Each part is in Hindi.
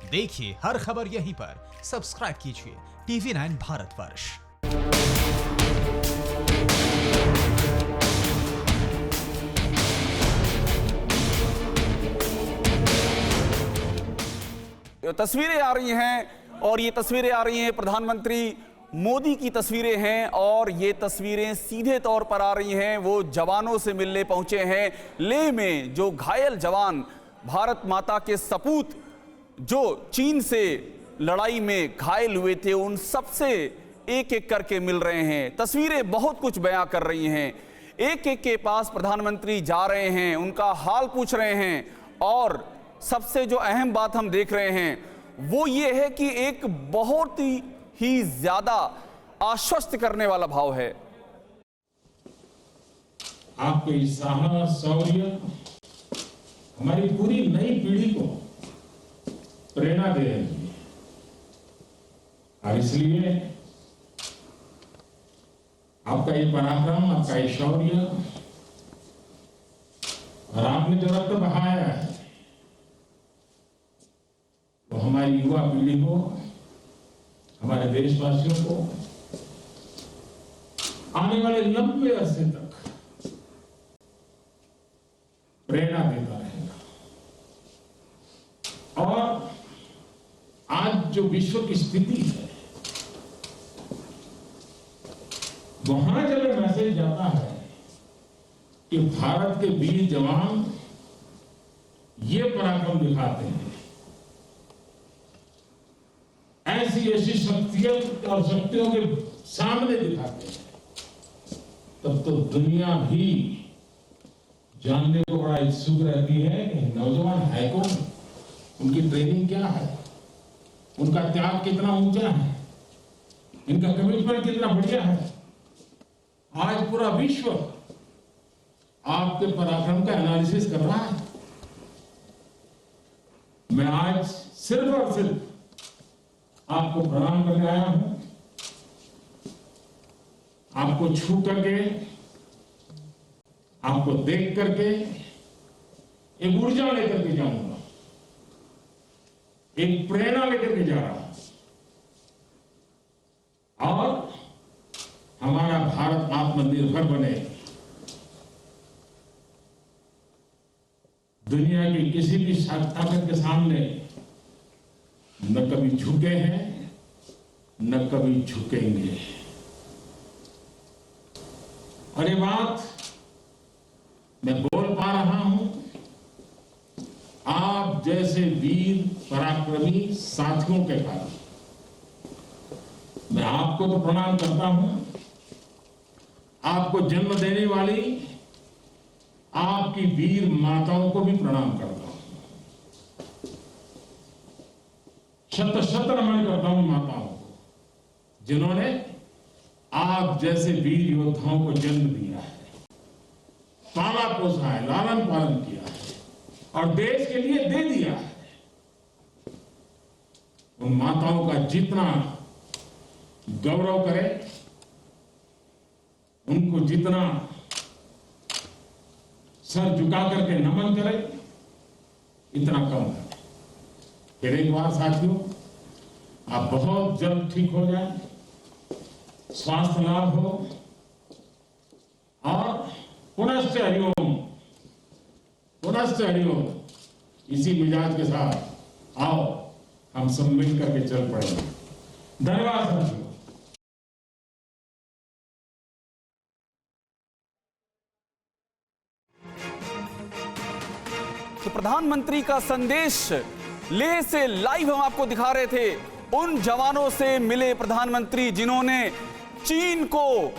देखिए हर खबर यहीं पर। सब्सक्राइब कीजिए TV9 भारतवर्ष। तस्वीरें आ रही हैं और ये तस्वीरें आ रही हैं प्रधानमंत्री मोदी की तस्वीरें हैं और ये तस्वीरें सीधे तौर पर आ रही हैं, वो जवानों से मिलने पहुंचे हैं लेह में। जो घायल जवान भारत माता के सपूत जो चीन से लड़ाई में घायल हुए थे, उन सबसे एक एक करके मिल रहे हैं। तस्वीरें बहुत कुछ बयां कर रही हैं। एक एक के पास प्रधानमंत्री जा रहे हैं, उनका हाल पूछ रहे हैं और सबसे जो अहम बात हम देख रहे हैं वो ये है कि एक बहुत ही ज्यादा आश्वस्त करने वाला भाव है। आपके इस साहस शौर्य हमारी पूरी नई पीढ़ी को प्रेरणा दे रही है और इसलिए आपका ये पराक्रम, आपका ये शौर्य और आपने जो रक्त बहाया है वो हमारी युवा पीढ़ी को, हमारे देशवासियों को आने वाले लंबे अरसे तक प्रेरणा देता रहेगा। और आज जो विश्व की स्थिति है, वहां जब मैसेज जाता है कि भारत के वीर जवान ये पराक्रम दिखाते हैं, ऐसी शक्तियों के सामने दिखाते हैं, तब तो दुनिया भी जानने को बड़ा इच्छुक रहती है कि नौजवान है कौन, उनकी ट्रेनिंग क्या है, उनका त्याग कितना ऊंचा है, इनका कमिटमेंट कितना बढ़िया है। आज पूरा विश्व आपके पराक्रम का एनालिसिस कर रहा है। मैं आज सिर्फ और सिर्फ आपको प्रणाम करने आया हूं, आपको छू करके, आपको देख करके एक ऊर्जा लेकर के जाऊंगा, एक प्रेरणा लेकर के जा रहा हूं और हमारा भारत आत्मनिर्भर बने, दुनिया की किसी भी ताकत के सामने न कभी झुके हैं, न कभी झुकेंगे। और ये बात मैं बोल पा रहा हूं आप जैसे वीर पराक्रमी साथियों के कारण। मैं आपको तो प्रणाम करता हूं, आपको जन्म देने वाली आपकी वीर माताओं को भी प्रणाम करता हूं। शत शत नमन करता हूं माताओं को, जिन्होंने आप जैसे वीर योद्धाओं को जन्म दिया है, पाला पोसा है, लालन पालन किया है और देश के लिए दे दिया है। उन माताओं का जितना गौरव करें, उनको जितना सर झुका करके नमन करें, इतना कम है। फिर एक बार साथियों, आप बहुत जल्द ठीक हो जाएं, स्वास्थ्य लाभ हो और पुनश्च हरिओम, पुनश्च हरिओम। इसी मिजाज के साथ आओ हम सब मिलकर के चल पड़ेंगे। धन्यवाद साथियों। तो प्रधानमंत्री का संदेश लेह से लाइव हम आपको दिखा रहे थे। उन जवानों से मिले प्रधानमंत्री जिन्होंने चीन को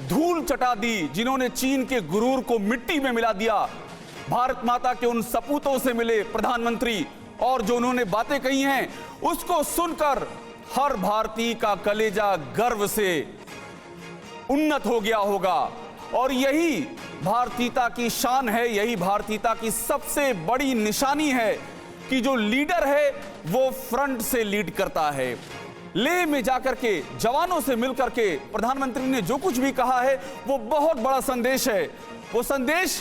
धूल चटा दी, जिन्होंने चीन के गुरूर को मिट्टी में मिला दिया। भारत माता के उन सपूतों से मिले प्रधानमंत्री और जो उन्होंने बातें कही हैं उसको सुनकर हर भारतीय का कलेजा गर्व से उन्नत हो गया होगा। और यही भारतीयता की शान है, यही भारतीयता की सबसे बड़ी निशानी है कि जो लीडर है वो फ्रंट से लीड करता है। लेह में जाकर के जवानों से मिलकर के प्रधानमंत्री ने जो कुछ भी कहा है वो बहुत बड़ा संदेश है। वो संदेश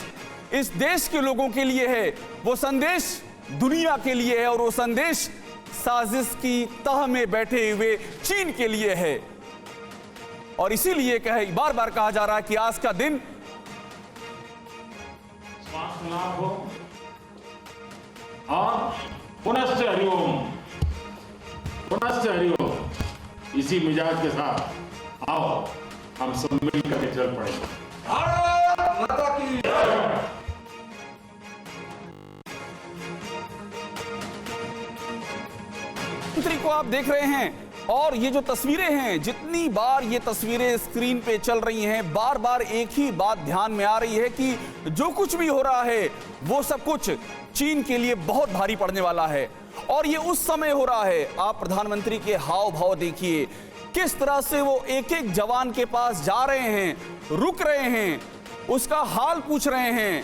इस देश के लोगों के लिए है, वो संदेश दुनिया के लिए है और वो संदेश साजिश की तह में बैठे हुए चीन के लिए है। और इसीलिए बार बार कहा जा रहा है कि आज का दिन स्वास्थ्य लाभ हो और पुनश्च हरिओम, पुनश्च हरिओम। इसी मिजाज के साथ आओ हम सब मिलकर के चल पड़ेंगे। भारत माता की जय। मंत्री को आप देख रहे हैं और ये जो तस्वीरें हैं, जितनी बार ये तस्वीरें स्क्रीन पे चल रही हैं, बार बार एक ही बात ध्यान में आ रही है कि जो कुछ भी हो रहा है वो सब कुछ चीन के लिए बहुत भारी पड़ने वाला है। और ये उस समय हो रहा है, आप प्रधानमंत्री के हाव भाव देखिए, किस तरह से वो एक एक जवान के पास जा रहे हैं, रुक रहे हैं, उसका हाल पूछ रहे हैं,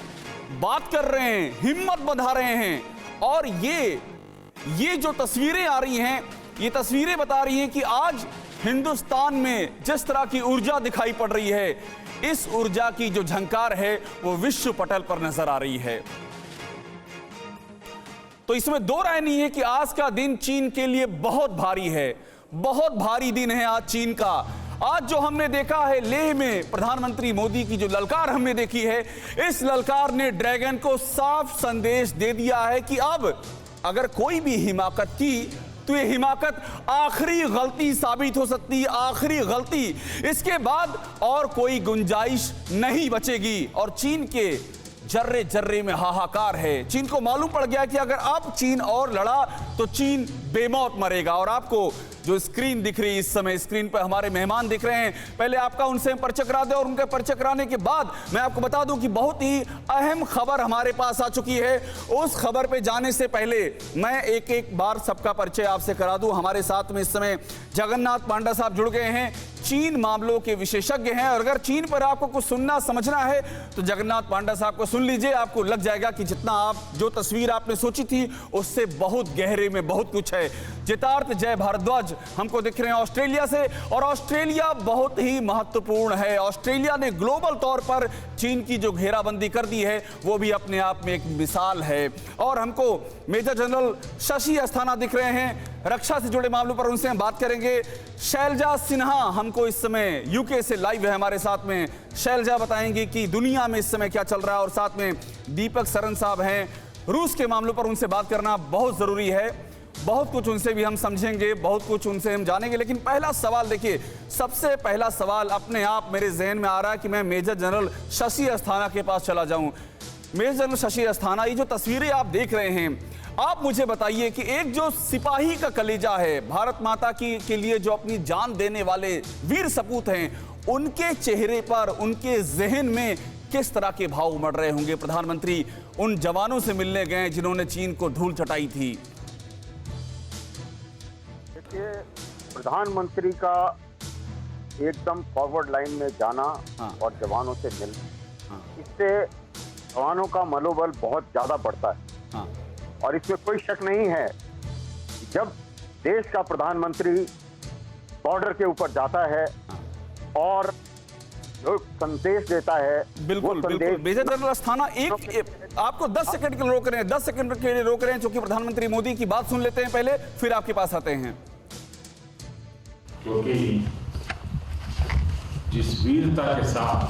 बात कर रहे हैं, हिम्मत बढ़ा रहे हैं। और ये जो तस्वीरें आ रही हैं, ये तस्वीरें बता रही हैं कि आज हिंदुस्तान में जिस तरह की ऊर्जा दिखाई पड़ रही है, इस ऊर्जा की जो झंकार है वो विश्व पटल पर नजर आ रही है। तो इसमें दो राय नहीं है कि आज का दिन चीन के लिए बहुत भारी है, बहुत भारी दिन है आज चीन का। आज जो हमने देखा है लेह में प्रधानमंत्री मोदी की जो ललकार हमने देखी है, इस ललकार ने ड्रैगन को साफ संदेश दे दिया है कि अब अगर कोई भी हिमाकत की तो ये हिमाकत आखिरी गलती साबित हो सकती है, आखिरी गलती। इसके बाद और कोई गुंजाइश नहीं बचेगी। और चीन के जर्रे जर्रे में हाहाकार है। चीन को मालूम पड़ गया कि अगर अब चीन और लड़ा तो चीन बेमौत मरेगा। और आपको जो स्क्रीन दिख रही है इस समय, स्क्रीन पर हमारे मेहमान दिख रहे हैं। पहले आपका उनसे परिचय करा दें और उनके परिचय कराने के बाद मैं आपको बता दूं कि बहुत ही अहम खबर हमारे पास आ चुकी है। उस खबर पे जाने से पहले मैं एक एक बार सबका परिचय आपसे करा दूं। हमारे साथ में इस समय जगन्नाथ पांडा साहब जुड़ गए हैं, चीन मामलों के विशेषज्ञ हैं। और अगर चीन पर आपको कुछ सुनना समझना है तो जगन्नाथ पांडा साहब को सुन लीजिए, आपको लग जाएगा कि जितना आप जो तस्वीर आपने सोची थी उससे बहुत गहरे में बहुत कुछ है। जितार्थ जय भारद्वाज हमको दिख रहे हैं ऑस्ट्रेलिया से, और ऑस्ट्रेलिया बहुत ही महत्वपूर्ण है। ऑस्ट्रेलिया ने ग्लोबल तौर पर चीन की जो घेराबंदी कर दी है वो भी अपने आप में एक मिसाल है। और हमको मेजर जनरल शशि अस्थाना दिख रहे हैं, रक्षा से जुड़े मामलों पर उनसे हम बात करेंगे। शैलजा सिन्हा हमको इस समय यूके से लाइव है हमारे साथ में। शैलजा बताएंगे कि दुनिया में इस समय क्या चल रहा है। और साथ में दीपक सरन साहब हैं, रूस के मामलों पर उनसे बात करना बहुत जरूरी है। बहुत कुछ उनसे भी हम समझेंगे, बहुत कुछ उनसे हम जानेंगे। लेकिन पहला सवाल देखिए, सबसे पहला सवाल अपने आप मेरे जहन में आ रहा है कि मैं मेजर जनरल शशि अस्थाना के पास चला जाऊं। मेजर जनरल शशि अस्थाना, ये जो तस्वीरें आप देख रहे हैं, आप मुझे बताइए कि एक जो सिपाही का कलेजा है, भारत माता की के लिए जो अपनी जान देने वाले वीर सपूत हैं, उनके चेहरे पर, उनके जहन में किस तरह के भाव उमड़ रहे होंगे। प्रधानमंत्री उन जवानों से मिलने गए जिन्होंने चीन को धूल चटाई थी। देखिए, प्रधानमंत्री का एकदम फॉरवर्ड लाइन में जाना और जवानों से मिलना, इससे जवानों का मनोबल बहुत ज्यादा बढ़ता है। और इसमें कोई शक नहीं है, जब देश का प्रधानमंत्री बॉर्डर के ऊपर जाता है और जो संदेश देता है, बिल्कुल बिल्कुल। मेजर जनरल अस्थाना, एक आपको 10 सेकंड के लिए रोक रहे हैं, 10 सेकंड के लिए रोक रहे हैं, क्योंकि प्रधानमंत्री मोदी की बात सुन लेते हैं पहले, फिर आपके पास आते हैं। क्योंकि जिस वीरता के साथ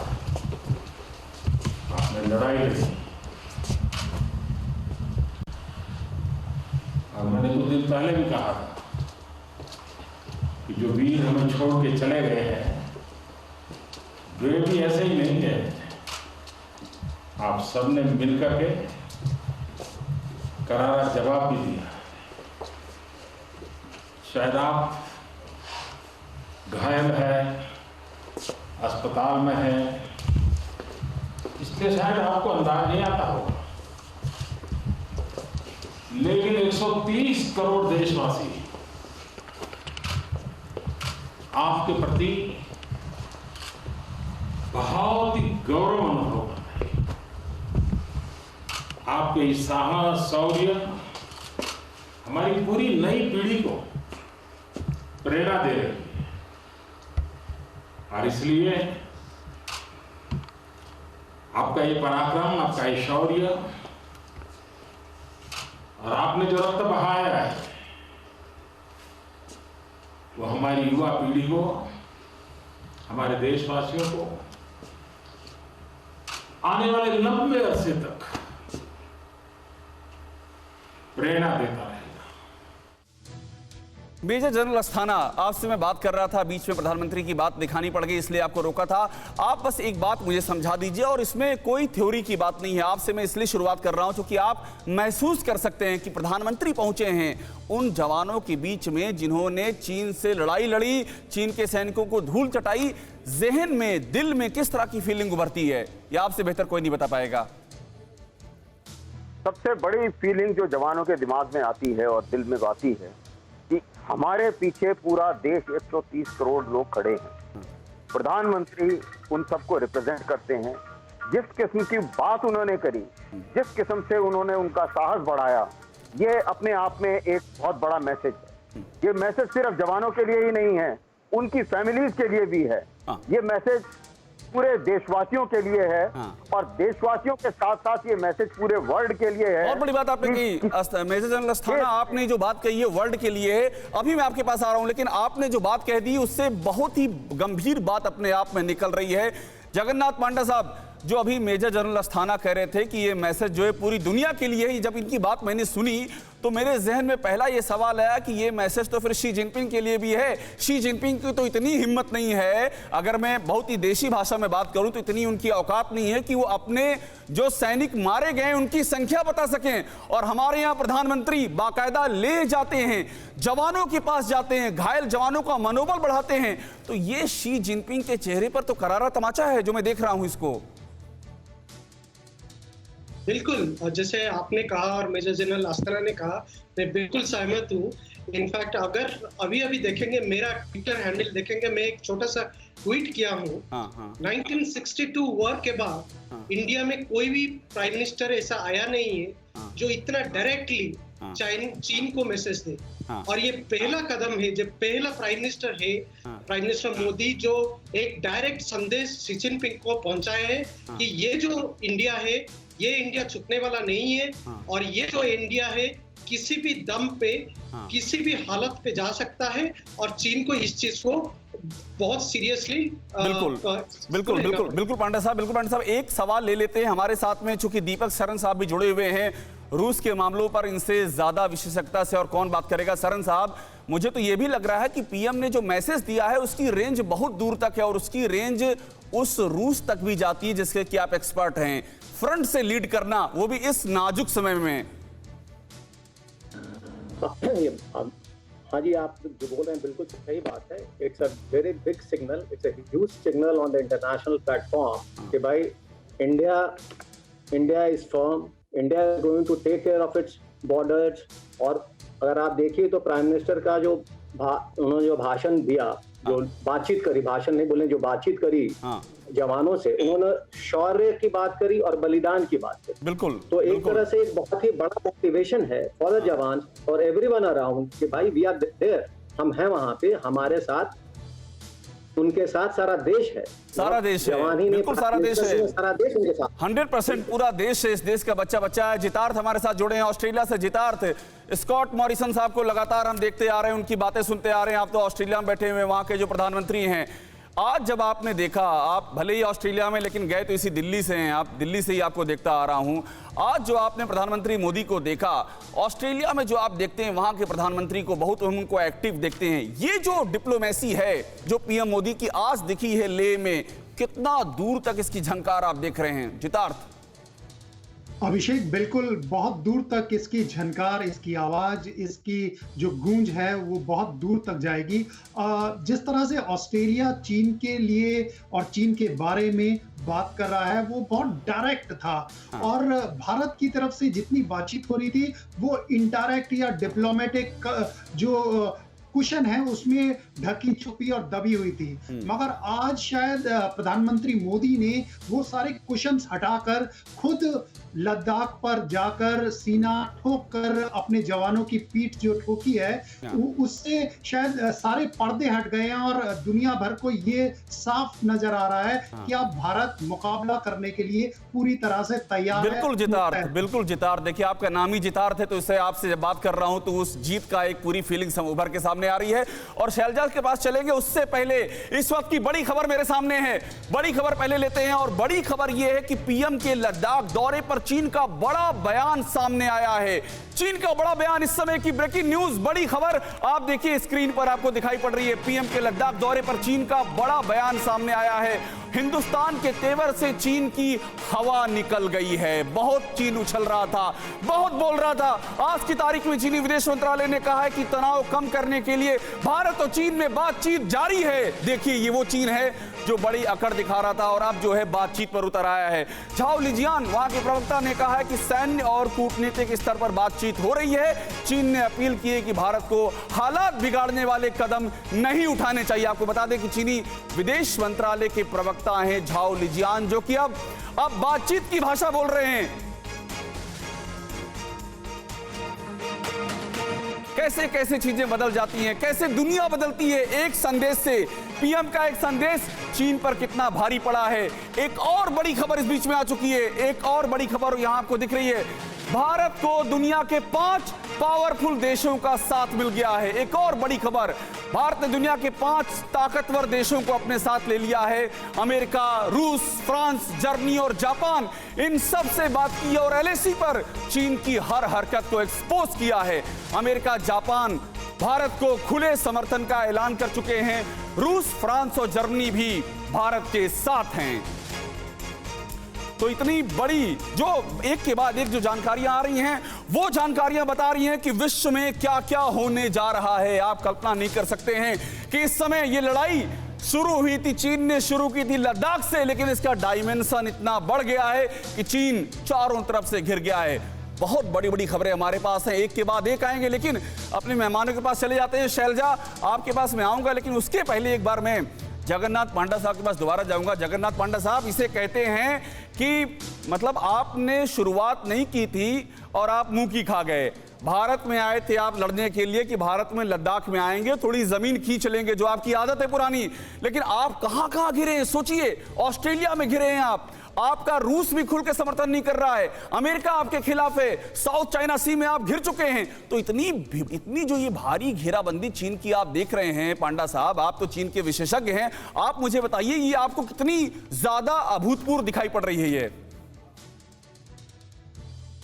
आपने लड़ाई लड़ी, और मैंने कुछ दिन पहले भी कहा था कि जो वीर हमें छोड़ के चले गए हैं वे भी ऐसे ही नहीं गए। आप सबने मिलकर के करारा जवाब भी दिया। शायद आप घायल है, अस्पताल में है, इसलिए शायद आपको अंदाज नहीं आता होगा, लेकिन 130 करोड़ देशवासी आपके प्रति बहुत ही गौरव अनुभव करते हैं। आपके इस साहस, शौर्य हमारी पूरी नई पीढ़ी को प्रेरणा दे रही है। और इसलिए आपका ये पराक्रम, आपका ये शौर्य और आपने जो रक्त बहाया है, वो हमारी युवा पीढ़ी को, हमारे देशवासियों को आने वाले लंबे अरसे तक प्रेरणा देता रहेगा। मेजर जनरल अस्थाना, आपसे मैं बात कर रहा था, बीच में प्रधानमंत्री की बात दिखानी पड़ गई इसलिए आपको रोका था। आप बस एक बात मुझे समझा दीजिए, और इसमें कोई थ्योरी की बात नहीं है, आपसे मैं इसलिए शुरुआत कर रहा हूं क्योंकि आप महसूस कर सकते हैं कि प्रधानमंत्री पहुंचे हैं उन जवानों के बीच में जिन्होंने चीन से लड़ाई लड़ी, चीन के सैनिकों को धूल चटाई। जहन में, दिल में किस तरह की फीलिंग उभरती है, यह आपसे बेहतर कोई नहीं बता पाएगा। सबसे बड़ी फीलिंग जो जवानों के दिमाग में आती है और दिल में आती है कि हमारे पीछे पूरा देश 130 करोड़ लोग खड़े हैं। प्रधानमंत्री उन सबको रिप्रेजेंट करते हैं। जिस किस्म की बात उन्होंने करी, जिस किस्म से उन्होंने उनका साहस बढ़ाया, ये अपने आप में एक बहुत बड़ा मैसेज है। ये मैसेज सिर्फ जवानों के लिए ही नहीं है, उनकी फैमिलीज के लिए भी है। ये मैसेज पूरे देशवासियों के लिए है, और देशवासियों के साथ साथ ये मैसेज पूरे वर्ल्ड के लिए है। और बड़ी बात आपने की मेजर जनरल अस्थाना, आपने जो बात कही है वर्ल्ड के लिए है। अभी मैं आपके पास आ रहा हूं, लेकिन आपने जो बात कह दी उससे बहुत ही गंभीर बात अपने आप में निकल रही है। जगन्नाथ पांडा साहब, जो अभी मेजर जनरल अस्थाना कह रहे थे कि ये मैसेज जो है पूरी दुनिया के लिए है, जब इनकी बात मैंने सुनी तो मेरे जहन में पहला ये सवाल आया कि ये मैसेज तो फिर शी जिनपिंग के लिए भी है। शी जिनपिंग की तो इतनी हिम्मत नहीं है, अगर मैं बहुत ही देशी भाषा में बात करूं तो इतनी उनकी औकात नहीं है कि वो अपने जो सैनिक मारे गए उनकी संख्या बता सकें। और हमारे यहाँ प्रधानमंत्री बाकायदा ले जाते हैं, जवानों के पास जाते हैं, घायल जवानों का मनोबल बढ़ाते हैं। तो ये शी जिनपिंग के चेहरे पर तो करारा तमाचा है जो मैं देख रहा हूं इसको। बिल्कुल, जैसे आपने कहा और मेजर जनरल अस्थाना ने कहा, मैं बिल्कुल सहमत हूँ। इनफैक्ट अगर अभी अभी देखेंगे, मेरा ट्विटर हैंडल देखेंगे, मैं एक छोटा सा ट्वीट किया हूँ। 1962 वॉर के बाद इंडिया में कोई भी प्राइम मिनिस्टर ऐसा आया नहीं है जो इतना डायरेक्टली चीन को मैसेज दे। और ये पहला कदम है, जब पहला प्राइम मिनिस्टर है, प्राइम मिनिस्टर मोदी, जो एक डायरेक्ट संदेश शी जिनपिंग को पहुंचाए है कि ये जो इंडिया है, ये इंडिया झुकने वाला नहीं है, और ये जो इंडिया है किसी भी दम पे, किसी भी हालत पे जा सकता है, और चीन को इस चीज को बहुत सीरियसली बिल्कुल पांडा साहब, एक सवाल ले लेते हैं हमारे साथ में, चूंकि दीपक शरण साहब भी जुड़े हुए हैं रूस के मामलों पर, इनसे ज्यादा विशेषज्ञता से और कौन बात करेगा। शरण साहब, मुझे तो यह भी लग रहा है कि पीएम ने जो मैसेज दिया है उसकी रेंज बहुत दूर तक है, और उसकी रेंज उस रूस तक भी जाती है जिसके कि आप एक्सपर्ट हैं। फ्रंट से लीड करना, वो भी इस नाजुक समय में। हाँ जी, आप जो बोल रहे हैं बिल्कुल सही बात है। It's a very big signal, it's a huge signal on the international platform कि भाई India is firm, India is going to take care of its borders. और अगर आप देखिए तो प्राइम मिनिस्टर का जो उन्होंने जो भाषण दिया, जो बातचीत करी, भाषण नहीं बोले, जो बातचीत करी जवानों से, उन्होंने शौर्य की बात करी और बलिदान की बात करी। बिल्कुल। तो एक तरह से एक बहुत ही बड़ा मोटिवेशन है फॉर द जवान और एवरीवन अराउंड कि भाई वी आर देयर, हम हैं वहां पे, हमारे साथ, उनके साथ सारा देश है। सारा देश है, बिल्कुल सारा देश है, सारा देश उनके साथ 100% पूरा देश है। इस देश का बच्चा है। जितार्थ हमारे साथ जुड़े हैं ऑस्ट्रेलिया से। जितार्थ, स्कॉट मॉरिसन साहब को लगातार हम देखते आ रहे हैं, उनकी बातें सुनते आ रहे हैं। आप तो ऑस्ट्रेलिया में बैठे हुए, वहां के जो प्रधानमंत्री हैं, आज जब आपने देखा, आप भले ही ऑस्ट्रेलिया में लेकिन गए तो इसी दिल्ली से हैं, आप दिल्ली से ही आपको देखता आ रहा हूं। आज जो आपने प्रधानमंत्री मोदी को देखा, ऑस्ट्रेलिया में जो आप देखते हैं वहां के प्रधानमंत्री को बहुत उनको एक्टिव देखते हैं। ये जो डिप्लोमेसी है जो पीएम मोदी की आज दिखी है लेह में, कितना दूर तक इसकी झंकार आप देख रहे हैं जितार्थ? अभिषेक, बिल्कुल बहुत दूर तक इसकी झनकार, इसकी आवाज, इसकी जो गूंज है वो बहुत दूर तक जाएगी। जिस तरह से ऑस्ट्रेलिया चीन के लिए और चीन के बारे में बात कर रहा है वो बहुत डायरेक्ट था, और भारत की तरफ से जितनी बातचीत हो रही थी वो इनडायरेक्ट या डिप्लोमेटिक जो कुशन है उसमें ढकी छुपी और दबी हुई थी। मगर आज शायद प्रधानमंत्री मोदी ने वो सारे कुशन्स हटाकर खुद लद्दाख पर जाकर सीना ठोक कर अपने जवानों की पीठ जो ठोकी है, उससे शायद सारे पर्दे हट गए हैं और दुनिया भर को ये साफ नजर आ रहा है कि अब भारत मुकाबला करने के लिए पूरी तरह से तैयार है। बिल्कुल जितार्थ, देखिए आपका नाम ही जितार्थ है, तो इससे आपसे जब बात कर रहा हूं तो उस जीत का एक पूरी फीलिंग उभर के सामने सामने आ रही है और शैलजा के पास चलेंगे। उससे पहले इस वक्त की बड़ी खबर मेरे सामने है, बड़ी खबर पहले लेते हैं और बड़ी खबर यह है कि पीएम के लद्दाख दौरे पर चीन का बड़ा बयान सामने आया है। चीन का बड़ा बयान, इस समय की ब्रेकिंग न्यूज, बड़ी खबर आप देखिए स्क्रीन पर आपको दिखाई पड़ रही है। पीएम के लद्दाख दौरे पर चीन का बड़ा बयान सामने आया है। हिंदुस्तान के तेवर से चीन की हवा निकल गई है। बहुत चीन उछल रहा था, बहुत बोल रहा था। आज की तारीख में चीनी विदेश मंत्रालय ने कहा है कि तनाव कम करने के लिए भारत और चीन में बातचीत जारी है। देखिए ये वो चीन है जो बड़ी अकड़ दिखा रहा था और अब जो है बातचीत पर उतर आया है। झाओ लिजियान वहां के प्रवक्ता ने कहा है कि सैन्य और कूटनीतिक स्तर पर बातचीत हो रही है। चीन ने अपील की है कि भारत को हालात बिगाड़ने वाले कदम नहीं उठाने चाहिए। आपको बता दें कि चीनी विदेश मंत्रालय के प्रवक्ता हैं झाओ लिजियान, जो कि अब बातचीत की भाषा बोल रहे हैं। कैसे कैसे चीजें बदल जाती हैं, कैसे दुनिया बदलती है एक संदेश से। पीएम का एक संदेश चीन पर कितना भारी पड़ा है। एक और बड़ी खबर इस बीच में आ चुकी है, एक और बड़ी खबर यहां आपको दिख रही है। भारत को दुनिया के 5 पावरफुल देशों का साथ मिल गया है। एक और बड़ी खबर, भारत ने दुनिया के 5 ताकतवर देशों को अपने साथ ले लिया है। अमेरिका, रूस, फ्रांस, जर्मनी और जापान, इन सब से बात की और एलएसी पर चीन की हर हरकत को एक्सपोज किया है। अमेरिका, जापान भारत को खुले समर्थन का ऐलान कर चुके हैं। रूस, फ्रांस और जर्मनी भी भारत के साथ हैं। तो इतनी बड़ी जो एक के बाद एक जो जानकारियां आ रही हैं, वो जानकारियां बता रही हैं कि विश्व में क्या क्या होने जा रहा है। आप कल्पना नहीं कर सकते हैं कि इस समय ये लड़ाई शुरू हुई थी, चीन ने शुरू की थी लद्दाख से, लेकिन इसका डायमेंशन इतना बढ़ गया है कि चीन चारों तरफ से घिर गया है। बहुत बड़ी बड़ी खबरें हमारे पास हैं, एक के बाद एक आएंगे, लेकिन अपने मेहमानों के पास चले जाते हैं। शैलजा, आपके पास मैं आऊंगा, लेकिन उसके पहले एक बार मैं जगन्नाथ पांडा साहब के पास दोबारा जाऊंगा। जगन्नाथ पांडा साहब, इसे कहते हैं कि मतलब आपने शुरुआत नहीं की थी और आप मुंह की खा गए। भारत में आए थे आप लड़ने के लिए कि भारत में लद्दाख में आएंगे, थोड़ी जमीन खींच लेंगे, जो आपकी आदत है पुरानी, लेकिन आप कहां कहां घिरे हैं। सोचिए, ऑस्ट्रेलिया में घिरे हैं आप, आपका रूस भी खुल के समर्थन नहीं कर रहा है, अमेरिका आपके खिलाफ है, साउथ चाइना सी में आप घिर चुके हैं। तो इतनी जो ये भारी घेराबंदी चीन की आप देख रहे हैं, पांडा साहब आप तो चीन के विशेषज्ञ हैं, आप मुझे बताइए ये आपको कितनी ज्यादा अभूतपूर्व दिखाई पड़ रही है ये?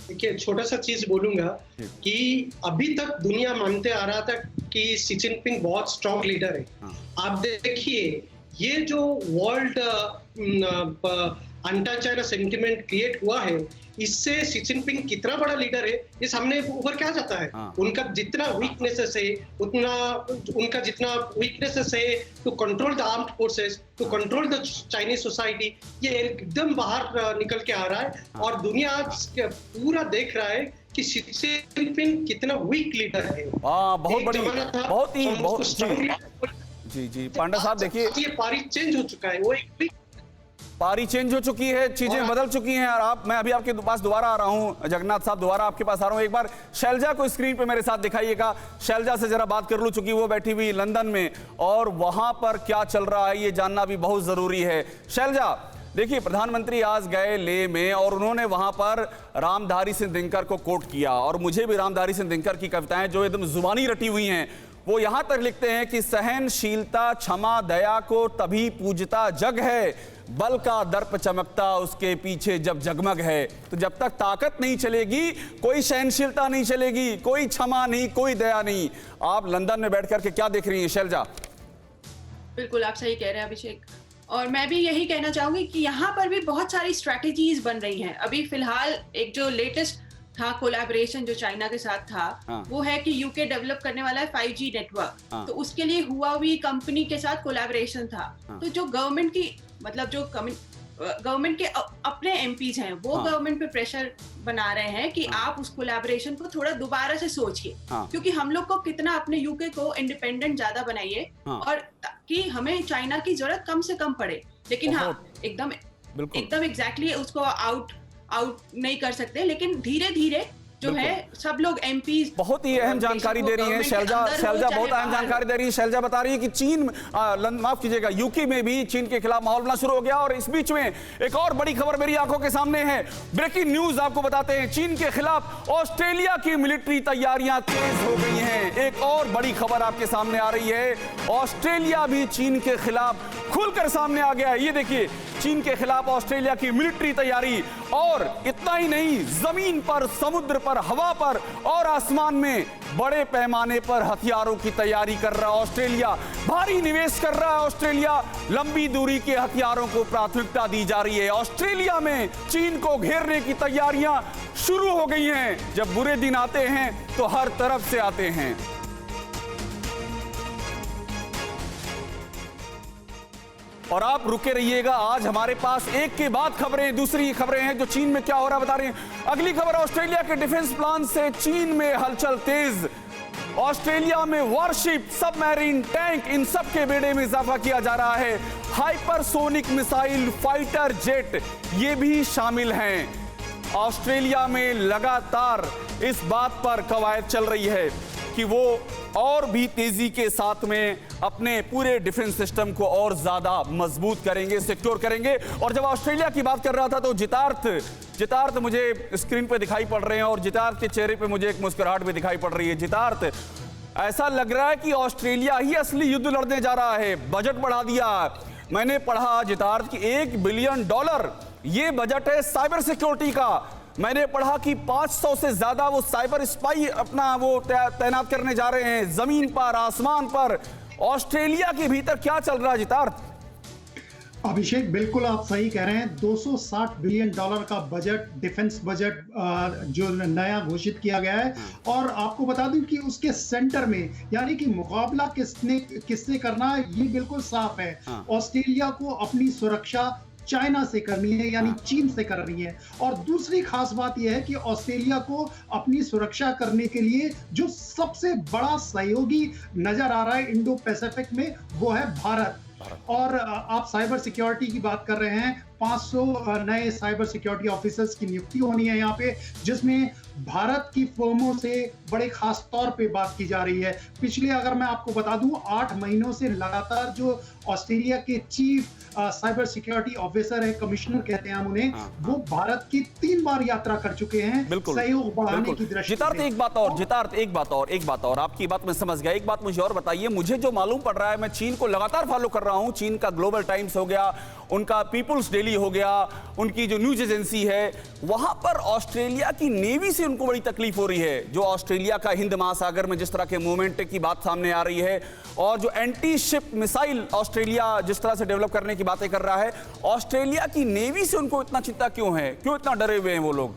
देखिए, छोटा सा चीज बोलूंगा कि अभी तक दुनिया मानते आ रहा था कि शी जिनपिंग बहुत स्ट्रॉन्ग लीडर है। आप देखिए, ये जो वर्ल्ड अंटा चाइना सेंटिमेंट क्रिएट हुआ है, इससे शी जिनपिंग कितना बड़ा लीडर है ये सामने उभर के आ जाता है। उनका जितना वीकनेसेस है, उनका जितना वीकनेसेस है to control the armed forces, to control the Chinese society, ये एकदम बाहर निकल के आ रहा है। और दुनिया आज पूरा देख रहा है कि शी जिनपिंग कितना वीक लीडर है। बहुत बड़ी, बहुत ही जी पांडा साहब, देखिए ये पारी चेंज हो चुका है, वो एक पारी चेंज हो चुकी है, चीजें बदल चुकी हैं। और मैं अभी आपके पास दोबारा आ रहा हूं, जगन्नाथ साहब दोबारा आपके पास आ रहा हूं। एक बार शैलजा को स्क्रीन पे मेरे साथ दिखाइएगा। शैलजा से जरा बात कर लूं, चूंकि वो बैठी हुई लंदन में और वहां पर क्या चल रहा है ये जानना भी बहुत जरूरी है। शैलजा, देखिए प्रधानमंत्री आज गए लेह में और उन्होंने वहां पर रामधारी सिंह दिनकर को कोट किया, और मुझे भी रामधारी सिंह दिनकर की कविताएं जो एकदम जुबानी रटी हुई हैं, वो यहां तक लिखते हैं कि सहनशीलता, क्षमा, दया को तभी पूजता जग है, बल का दर्प चमकता उसके पीछे जब जगमग है। तो जब तक ताकत नहीं चलेगी, कोई सहनशीलता नहीं चलेगी, कोई क्षमा नहीं, कोई दया नहीं। आप लंदन में बैठ करके क्या देख रही हैं शैलजा? बिल्कुल आप सही कह रहे हैं अभिषेक, और मैं भी यही कहना चाहूंगी कि यहाँ पर भी बहुत सारी स्ट्रेटेजीज बन रही हैं। अभी फिलहाल एक जो लेटेस्ट था कोलैबोरेशन जो चाइना के साथ था, वो है कि यूके डेवलप करने वाला है 5G नेटवर्क, तो उसके लिए हुआवी कंपनी के साथ कोलैबोरेशन था। तो जो गवर्नमेंट की मतलब जो गवर्नमेंट के अपने एमपीज हैं, वो गवर्नमेंट पे प्रेशर बना रहे हैं कि आप उस कोलैबोरेशन को थोड़ा दोबारा से सोचिए, क्योंकि हम लोग को कितना अपने यूके को इंडिपेंडेंट ज्यादा बनाइए और ताकि हमें चाइना की जरूरत कम से कम पड़े। लेकिन हाँ, एकदम एग्जैक्टली उसको आउट नहीं कर सकते, लेकिन धीरे धीरे जो है सब लोग एमपी बहुत ही अहम जानकारी दे रही हैं शैलजा बहुत अहम जानकारी दे रही है। शैलजा बता रही है कि चीन माफ कीजिएगा यूके में भी चीन के खिलाफ माहौल बनना शुरू हो गया। और इस बीच में एक और बड़ी खबर मेरी आंखों के सामने है। ब्रेकिंग न्यूज आपको बताते हैं, चीन के खिलाफ ऑस्ट्रेलिया की मिलिट्री तैयारियां तेज हो गई हैं। एक और बड़ी खबर आपके सामने आ रही है, ऑस्ट्रेलिया भी चीन के खिलाफ खुलकर सामने आ गया है। ये देखिए, चीन के खिलाफ ऑस्ट्रेलिया की मिलिट्री तैयारी, और इतना ही नहीं, जमीन पर, समुद्र पर, हवा पर और आसमान में बड़े पैमाने पर हथियारों की तैयारी कर रहा है ऑस्ट्रेलिया। भारी निवेश कर रहा है ऑस्ट्रेलिया। लंबी दूरी के हथियारों को प्राथमिकता दी जा रही है। ऑस्ट्रेलिया में चीन को घेरने की तैयारियां शुरू हो गई हैं। जब बुरे दिन आते हैं तो हर तरफ से आते हैं। और आप रुके रहिएगा, आज हमारे पास एक के बाद खबरें, दूसरी खबरें हैं जो चीन में क्या हो रहा है बता रहे हैं। अगली खबर, ऑस्ट्रेलिया के डिफेंस प्लान से चीन में हलचल तेज। ऑस्ट्रेलिया में वॉरशिप, सबमरीन, टैंक, इन सब के बेड़े में इजाफा किया जा रहा है। हाइपरसोनिक मिसाइल, फाइटर जेट, ये भी शामिल हैं। ऑस्ट्रेलिया में लगातार इस बात पर कवायद चल रही है कि वो और भी तेजी के साथ में अपने पूरे डिफेंस सिस्टम को और ज्यादा मजबूत करेंगे, सिक्योर करेंगे। और जब ऑस्ट्रेलिया की बात कर रहा था तो जितार्थ मुझे स्क्रीन पे दिखाई पड़ रहे हैं, और जितार्थ के चेहरे पे मुझे एक मुस्कुराहट भी दिखाई पड़ रही है। जितार्थ, ऐसा लग रहा है कि ऑस्ट्रेलिया ही असली युद्ध लड़ने जा रहा है। बजट बढ़ा दिया। मैंने पढ़ा जितार्थ कि $1 बिलियन ये बजट है साइबर सिक्योरिटी का। मैंने पढ़ा कि 500 से ज्यादा वो साइबर स्पाई अपना वो तैनात करने जा रहे हैं, जमीन पर, आसमान पर। ऑस्ट्रेलिया के भीतर क्या चल रहा है जितार्थ? अभिषेक, बिल्कुल आप सही कह रहे हैं। $260 बिलियन का बजट, डिफेंस बजट जो नया घोषित किया गया है। और आपको बता दूं कि उसके सेंटर में, यानी कि मुकाबला किससे करना है, ये बिल्कुल साफ है। ऑस्ट्रेलिया को अपनी सुरक्षा चाइना से करनी है, यानी चीन से करनी है। और दूसरी खास बात यह है कि ऑस्ट्रेलिया को अपनी सुरक्षा करने के लिए जो सबसे बड़ा सहयोगी नजर आ रहा है इंडो पैसिफिक में, वो है भारत। और आप साइबर सिक्योरिटी की बात कर रहे हैं, 500 नए साइबर सिक्योरिटी ऑफिसर्स की नियुक्ति होनी है यहाँ पे, जिसमें भारत की फर्मों से बड़े खास तौर पे बात की जा रही है। पिछले, अगर मैं आपको बता दूं, 8 महीनों से लगातार जो ऑस्ट्रेलिया के चीफ साइबर सिक्योरिटी ऑफिसर है, कमिश्नर कहते हैं हम उन्हें, वो भारत की 3 बार यात्रा कर चुके हैं सहयोग बढ़ाने की दृष्टि से। जितार्थ, एक बात और आपकी बात मैं समझ गया। एक बात मुझे और बताइए, मुझे जो मालूम पड़ रहा है, मैं चीन को लगातार फॉलो कर रहा हूं। चीन का ग्लोबल टाइम्स हो गया, उनका पीपुल्स डेली हो गया, उनकी जो न्यूज एजेंसी है, वहां पर ऑस्ट्रेलिया की नेवी से उनको बड़ी तकलीफ हो रही है। जो ऑस्ट्रेलिया का हिंद महासागर में जिस तरह के मूवमेंट की बात सामने आ रही है, और जो एंटी शिप मिसाइल ऑस्ट्रेलिया जिस तरह से डेवलप करने की बातें कर रहा है, ऑस्ट्रेलिया की नेवी से उनको इतना चिंता क्यों है? क्यों इतना डरे हुए हैं वो लोग?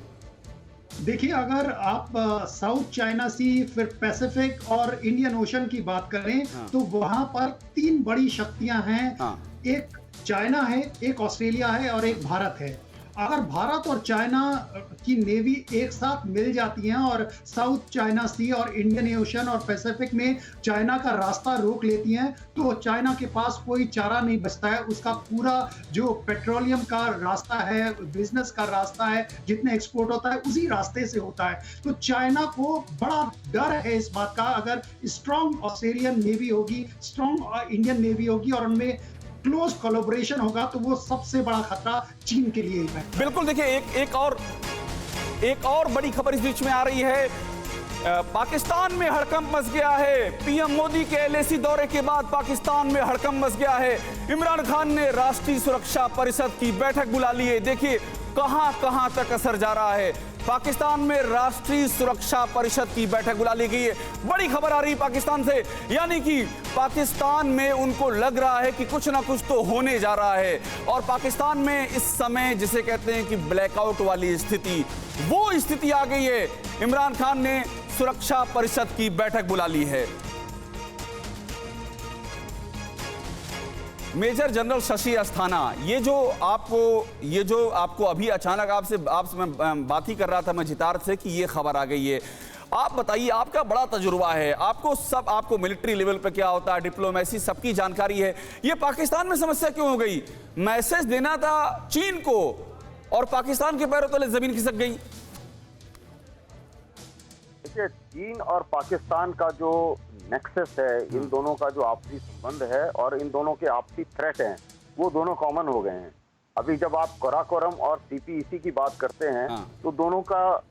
देखिए, अगर आप साउथ चाइना सी, फिर पैसिफिक और इंडियन ओशन की बात करें, तो वहां पर 3 बड़ी शक्तियां हैं। एक चाइना है, एक ऑस्ट्रेलिया है और एक भारत है। अगर भारत और चाइना की नेवी एक साथ मिल जाती हैं और साउथ चाइना सी और इंडियन ओशन और पैसिफिक में चाइना का रास्ता रोक लेती हैं, तो चाइना के पास कोई चारा नहीं बचता है। उसका पूरा जो पेट्रोलियम का रास्ता है, बिजनेस का रास्ता है, जितने एक्सपोर्ट होता है उसी रास्ते से होता है। तो चाइना को बड़ा डर है इस बात का, अगर स्ट्रॉन्ग ऑस्ट्रेलियन नेवी होगी, स्ट्रॉन्ग इंडियन नेवी होगी और उनमें क्लोज कोलैबोरेशन होगा, तो वो सबसे बड़ा खतरा चीन के लिए है। बिल्कुल। देखिए, एक और बड़ी खबर इस बीच में आ रही है। पाकिस्तान में हड़कंप मच गया है। पीएम मोदी के LAC दौरे के बाद पाकिस्तान में हड़कंप मच गया है। इमरान खान ने राष्ट्रीय सुरक्षा परिषद की बैठक बुला ली है। देखिए कहां तक असर जा रहा है। पाकिस्तान में राष्ट्रीय सुरक्षा परिषद की बैठक बुला ली गई है। बड़ी खबर आ रही है पाकिस्तान से, यानी कि पाकिस्तान में उनको लग रहा है कि कुछ ना कुछ तो होने जा रहा है। और पाकिस्तान में इस समय जिसे कहते हैं कि ब्लैकआउट वाली स्थिति, वो स्थिति आ गई है। इमरान खान ने सुरक्षा परिषद की बैठक बुला ली है। मेजर जनरल शशि अस्थाना, ये जो आपको अभी अचानक आपसे मैं बात ही कर रहा था मैं जितार्थ से कि ये खबर आ गई है। आप बताइए, आपका बड़ा तजुर्बा है, आपको मिलिट्री लेवल पे क्या होता है, डिप्लोमेसी सबकी जानकारी है। ये पाकिस्तान में समस्या क्यों हो गई? मैसेज देना था चीन को और पाकिस्तान के पैरों तले जमीन खिसक गई। देखिए, चीन और पाकिस्तान का जो नेक्सस है, इन दोनों का जो आपसी संबंध है और इन दोनों के आपसी थ्रेट हैं, वो दोनों कॉमन हो गए हैं। अभी जब आप कराकोरम और CPEC की बात करते हैं तो दोनों का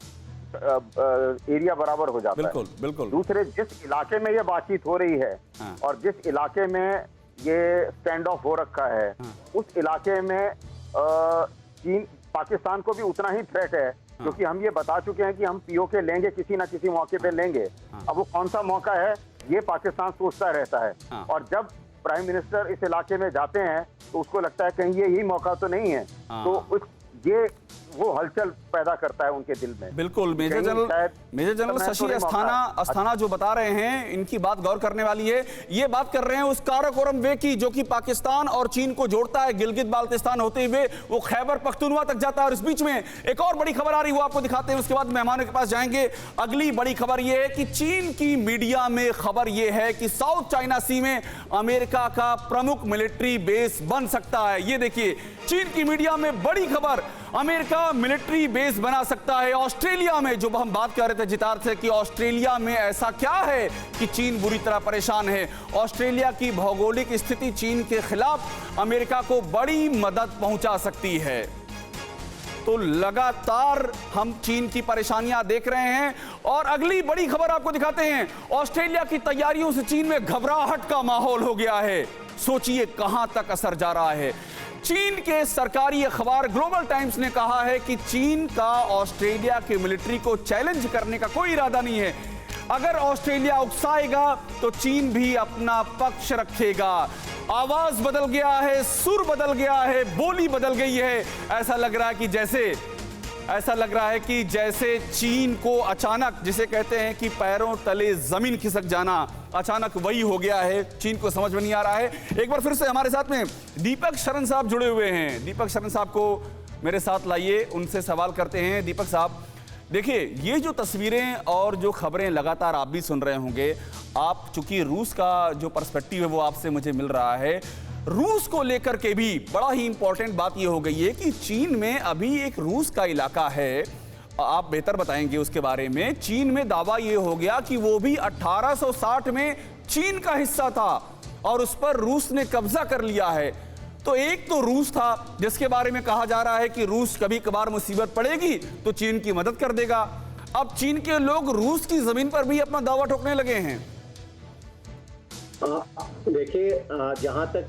एरिया बराबर हो जाता है। बिल्कुल। दूसरे, जिस इलाके में ये बातचीत हो रही है और जिस इलाके में ये स्टैंड ऑफ हो रखा है, उस इलाके में चीन, पाकिस्तान को भी उतना ही थ्रेट है, क्योंकि हम ये बता चुके हैं कि हम POK लेंगे, किसी ना किसी मौके पे लेंगे। अब वो कौन सा मौका है, ये पाकिस्तान सोचता रहता है। और जब प्राइम मिनिस्टर इस इलाके में जाते हैं तो उसको लगता है कहीं ये ही मौका तो नहीं है, तो ये वो हलचल पैदा करता है उनके दिल में। बिल्कुल। मेजर जनरल शशि अस्थाना जो बता रहे हैं, इनकी बात गौर करने वाली है। ये बात कर रहे हैं उस काराकोरम वे की जो कि पाकिस्तान और चीन को जोड़ता है, गिलगित बाल्टिस्तान होते हुए वो खैबर पख्तूनवा तक जाता है। और इस बीच में एक और बड़ी खबर आ रही है, वो आपको दिखाते हैं, उसके बाद मेहमानों के पास जाएंगे। अगली बड़ी खबर यह है कि चीन की मीडिया में खबर यह है कि साउथ चाइना सी में अमेरिका का प्रमुख मिलिट्री बेस बन सकता है। ये देखिए, चीन की मीडिया में बड़ी खबर, अमेरिका मिलिट्री बेस बना सकता है ऑस्ट्रेलिया में। जो हम बात कर रहे थे जितार से कि ऑस्ट्रेलिया में ऐसा क्या है कि चीन बुरी तरह परेशान है। ऑस्ट्रेलिया की भौगोलिक स्थिति चीन के खिलाफ अमेरिका को बड़ी मदद पहुंचा सकती है। तो लगातार हम चीन की परेशानियां देख रहे हैं। और अगली बड़ी खबर आपको दिखाते हैं, ऑस्ट्रेलिया की तैयारियों से चीन में घबराहट का माहौल हो गया है। सोचिए कहां तक असर जा रहा है। चीन के सरकारी अखबार ग्लोबल टाइम्स ने कहा है कि चीन का ऑस्ट्रेलिया के मिलिट्री को चैलेंज करने का कोई इरादा नहीं है। अगर ऑस्ट्रेलिया उकसाएगा तो चीन भी अपना पक्ष रखेगा। आवाज बदल गया है, सुर बदल गया है, बोली बदल गई है। ऐसा लग रहा है कि जैसे चीन को अचानक, जिसे कहते हैं कि पैरों तले जमीन खिसक जाना, अचानक वही हो गया है। चीन को समझ में नहीं आ रहा है। एक बार फिर से हमारे साथ में दीपक शरण साहब जुड़े हुए हैं। दीपक शरण साहब को मेरे साथ लाइए, उनसे सवाल करते हैं। दीपक साहब, देखिए, ये जो तस्वीरें और जो खबरें लगातार आप भी सुन रहे होंगे, आप चूंकि रूस का जो पर्सपेक्टिव है वो आपसे मुझे मिल रहा है, रूस को लेकर के भी बड़ा ही इंपॉर्टेंट बात ये हो गई है कि चीन में अभी एक रूस का इलाका है, आप बेहतर बताएंगे उसके बारे में। चीन में दावा ये हो गया कि वो भी 1860 में चीन का हिस्सा था और उस पर रूस ने कब्जा कर लिया है। तो एक तो रूस था जिसके बारे में कहा जा रहा है कि रूस कभी कभार मुसीबत पड़ेगी तो चीन की मदद कर देगा। अब चीन के लोग रूस की जमीन पर भी अपना दावा ठोकने लगे हैं। देखिए, जहां तक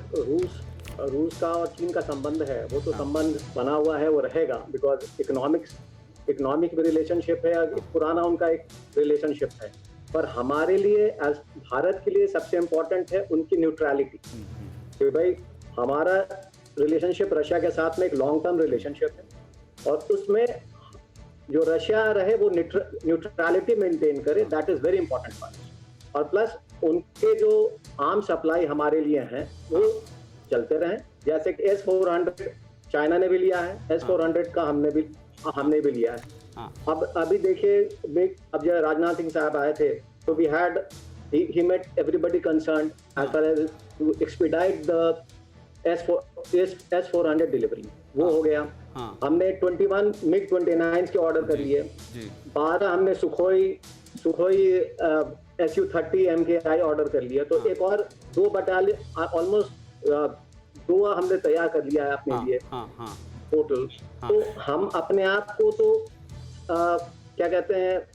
रूस का और चीन का संबंध है, वो तो संबंध बना हुआ है, वो रहेगा, बिकॉज इकोनॉमिक भी रिलेशनशिप है, पुराना उनका एक रिलेशनशिप है। पर हमारे लिए, एज भारत के लिए, सबसे इम्पोर्टेंट है उनकी न्यूट्रलिटी। कि भाई, हमारा रिलेशनशिप रशिया के साथ में एक लॉन्ग टर्म रिलेशनशिप है और उसमें जो रशिया रहे वो न्यूट्रलिटी मेंटेन करे, that is very important for us. और प्लस उनके जो आर्म सप्लाई हमारे लिए हैं वो चलते रहें। जैसे कि S-400 चाइना ने भी लिया है, S-400 का हमने भी लिया है। अब अभी देखिए, अब जब राजनाथ सिंह साहब आए थे तो we had he met everybody concerned as far as to expedite the S-400 delivery, वो हो गया। हमने 21 MiG-29 के ऑर्डर कर लिए, 12 हमने सुखोई Su-30 MKI ऑर्डर कर लिया। तो एक और 2 बटालियन, ऑलमोस्ट 2 हमने तैयार कर लिया है अपने लिए टोटल। तो हम अपने आप को तो क्या कहते हैं,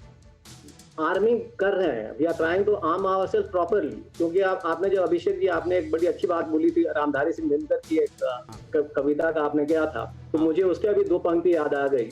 आर्मिंग कर रहे हैं। We are trying to arm ourselves properly. क्योंकि आपने जो अभिषेक जी, आपने एक बड़ी अच्छी बात बोली थी, रामधारी सिंह दिनकर की एक कविता का आपने किया था, तो मुझे उसके भी 2 पंक्ति याद आ गई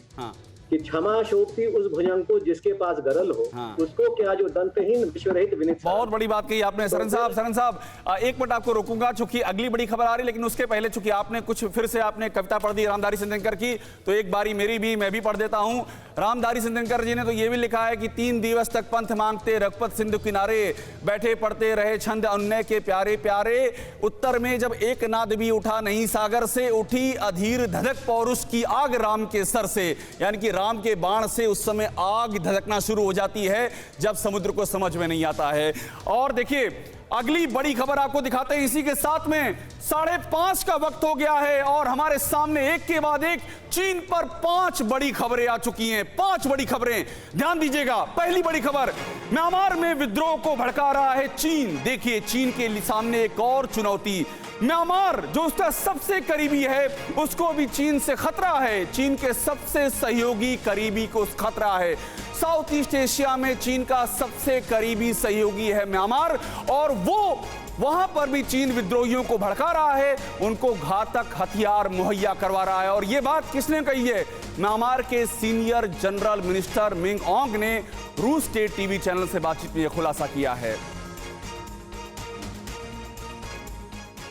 कि क्षमा शोभती उस भुजंग को जिसके पास गरल हो, उसको क्या जो दंतहीन विश्वरहित विनित। बहुत बड़ी बात कही आपने शरण साहब। एक मिनट आपको रोकूंगा चूंकि अगली बड़ी खबर आ रही, लेकिन उसके पहले चूंकि आपने कुछ फिर से आपने कविता पढ़ दी रामधारी सिंह दिनकर की, तो एक बारी मैं भी पढ़ देता हूं। रामधारी सिंह दिनकर जी ने तो ये भी लिखा है कि 3 दिवस तक पंथ मांगते रघुपत सिंधु किनारे, बैठे पढ़ते रहे छंद अन्य के प्यारे प्यारे, उत्तर में जब एक नाद भी उठा नहीं सागर से, उठी अधीर धधक पौरुष की आग राम के सर से। यानी कि राम के बाण से उस समय आग धधकना शुरू हो जाती है जब समुद्र को समझ में नहीं आता है। और देखिए, अगली बड़ी खबर आपको दिखाते हैं। इसी के साथ में 5:30 का वक्त हो गया है और हमारे सामने एक के बाद एक चीन पर 5 बड़ी खबरें आ चुकी हैं। 5 बड़ी खबरें, ध्यान दीजिएगा। पहली बड़ी खबर, म्यांमार में विद्रोह को भड़का रहा है चीन। देखिए, चीन के सामने एक और चुनौती। म्यांमार जो उसका सबसे करीबी है, उसको भी चीन से खतरा है। चीन के सबसे सहयोगी करीबी को खतरा है। साउथ ईस्ट एशिया में चीन का सबसे करीबी सहयोगी है म्यांमार, और वो वहां पर भी चीन विद्रोहियों को भड़का रहा है, उनको घातक हथियार मुहैया करवा रहा है। और यह बात किसने कही है? म्यांमार के सीनियर जनरल मिनिस्टर मिंग ऑन्ग ने रूस के टीवी चैनल से बातचीत में यह खुलासा किया है।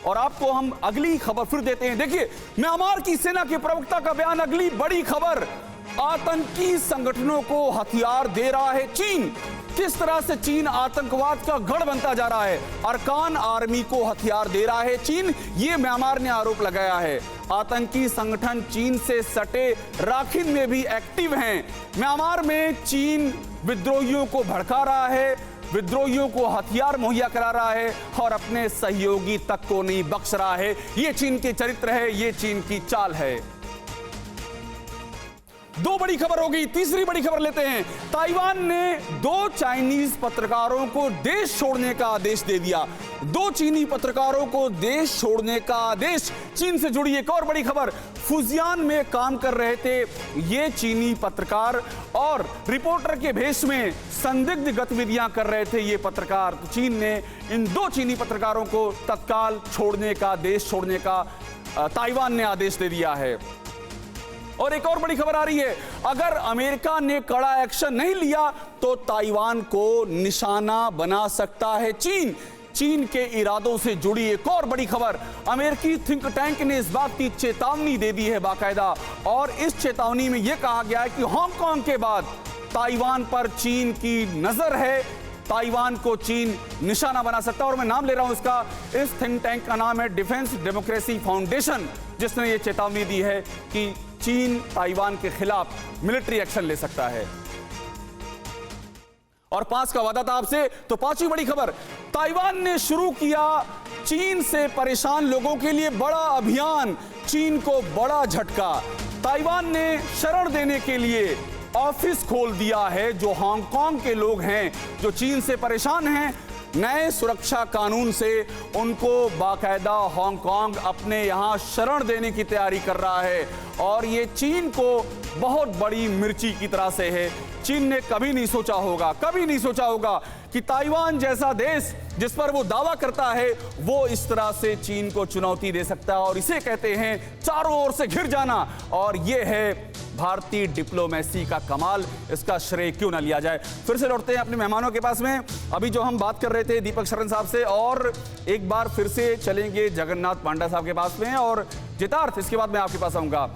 और आपको हम अगली खबर फिर देते हैं। देखिए, म्यांमार की सेना के प्रवक्ता का बयान, अगली बड़ी खबर। आतंकी संगठनों को हथियार दे रहा है चीन। किस तरह से चीन आतंकवाद का गढ़ बनता जा रहा है। अरकान आर्मी को हथियार दे रहा है चीन, ये म्यांमार ने आरोप लगाया है। आतंकी संगठन चीन से सटे राखिन में भी एक्टिव हैं। म्यांमार में चीन विद्रोहियों को भड़का रहा है, विद्रोहियों को हथियार मुहैया करा रहा है और अपने सहयोगी तक को नहीं बख्श रहा है। यह चीन के चरित्र है, यह चीन की चाल है। 2 बड़ी खबर हो गई। तीसरी बड़ी खबर लेते हैं। ताइवान ने 2 चाइनीज पत्रकारों को देश छोड़ने का आदेश दे दिया। 2 चीनी पत्रकारों को देश छोड़ने का आदेश। चीन से जुड़ी एक और बड़ी खबर, फुजियान में काम कर रहे थे ये चीनी पत्रकार और रिपोर्टर के भेष में संदिग्ध गतिविधियां कर रहे थे ये पत्रकार। तो चीन ने इन 2 चीनी पत्रकारों को तत्काल छोड़ने का, देश छोड़ने का ताइवान ने आदेश दे दिया है। और एक और बड़ी खबर आ रही है, अगर अमेरिका ने कड़ा एक्शन नहीं लिया तो ताइवान को निशाना बना सकता है चीन। चीन के इरादों से जुड़ी एक और बड़ी खबर, अमेरिकी थिंक टैंक ने इस बात की चेतावनी दे दी है बाकायदा, और इस चेतावनी में यह कहा गया है कि हांगकांग के बाद ताइवान पर चीन की नजर है, ताइवान को चीन निशाना बना सकता है। और मैं नाम ले रहा हूं इसका, इस थिंक टैंक का नाम है डिफेंस डेमोक्रेसी फाउंडेशन, जिसने यह चेतावनी दी है कि चीन ताइवान के खिलाफ मिलिट्री एक्शन ले सकता है। और 5 का वादा था आपसे, तो 5वीं बड़ी खबर, ताइवान ने शुरू किया चीन से परेशान लोगों के लिए बड़ा अभियान। चीन को बड़ा झटका, ताइवान ने शरण देने के लिए ऑफिस खोल दिया है। जो हांगकांग के लोग हैं जो चीन से परेशान हैं, नए सुरक्षा कानून से उनको बाकायदा हांगकांग अपने यहां शरण देने की तैयारी कर रहा है। और ये चीन को बहुत बड़ी मिर्ची की तरह से है। चीन ने कभी नहीं सोचा होगा कि ताइवान जैसा देश जिस पर वो दावा करता है, वो इस तरह से चीन को चुनौती दे सकता है। और इसे कहते हैं चारों ओर से घिर जाना। और ये है भारतीय डिप्लोमेसी का कमाल, इसका श्रेय क्यों ना लिया जाए। फिर से लौटते हैं अपने मेहमानों के पास में। अभी जो हम बात कर रहे थे दीपक शरण साहब से, और एक बार फिर से चलेंगे जगन्नाथ पांडा साहब के पास में, और जितार्थ इसके बाद मैं आपके पास आऊंगा।